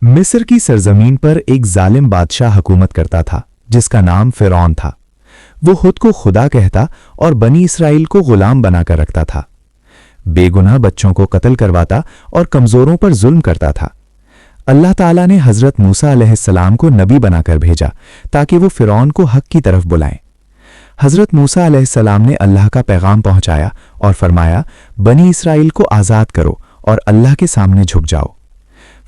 मिस्र की सरजमीन पर एक जालिम बादशाह हुकूमत करता था जिसका नाम फिरौन था। वो खुद को खुदा कहता और बनी इसराइल को गुलाम बनाकर रखता था। बेगुनाह बच्चों को कत्ल करवाता और कमजोरों पर जुल्म करता था। अल्लाह ताला ने हजरत मूसा अलैहिस्सलाम को नबी बनाकर भेजा ताकि वो फिरौन को हक की तरफ बुलाएं। हजरत मूसा अलैहिस्सलाम ने अल्लाह का पैगाम पहुंचाया और फरमाया, बनी इसराइल को आज़ाद करो और अल्लाह के सामने झुक जाओ।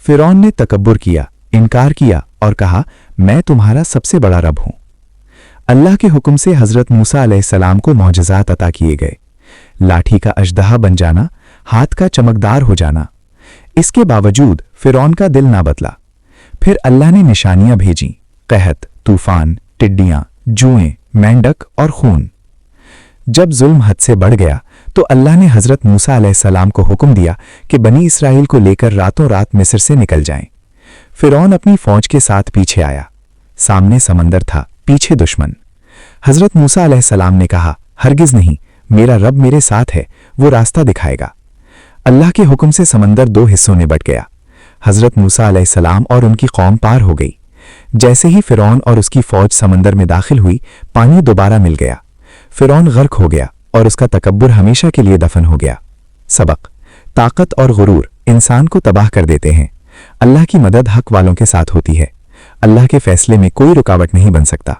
फिरौन ने तकब्बुर किया, इनकार किया और कहा, मैं तुम्हारा सबसे बड़ा रब हूं। अल्लाह के हुक्म से हजरत मूसा अलैहिस्सलाम को मौजज़ात अता किए गए। लाठी का अजदहा बन जाना, हाथ का चमकदार हो जाना। इसके बावजूद फिरौन का दिल ना बदला। फिर अल्लाह ने निशानियां भेजीं, कहत, तूफान, टिड्डियां, जुएं, मेंढक और खून। जब जुल्म हद से बढ़ गया तो अल्लाह ने हजरत मूसा अलैहिस्सलाम को हुक्म दिया कि बनी इसराइल को लेकर रातों रात मिस्र से निकल जाएं। फिरौन अपनी फौज के साथ पीछे आया। सामने समंदर था, पीछे दुश्मन। हजरत मूसा अलैहिस्सलाम ने कहा, हरगिज नहीं, मेरा रब मेरे साथ है, वो रास्ता दिखाएगा। अल्लाह के हुक्म से समंदर दो हिस्सों में बंट गया। हजरत मूसा अलैहिस्सलाम और उनकी कौम पार हो गई। जैसे ही फिरौन और उसकी फौज समंदर में दाखिल हुई, पानी दोबारा मिल गया। फिरौन गर्क हो गया और उसका तकब्बुर हमेशा के लिए दफन हो गया। सबक: ताकत और गुरूर इंसान को तबाह कर देते हैं। अल्लाह की मदद हक वालों के साथ होती है। अल्लाह के फैसले में कोई रुकावट नहीं बन सकता।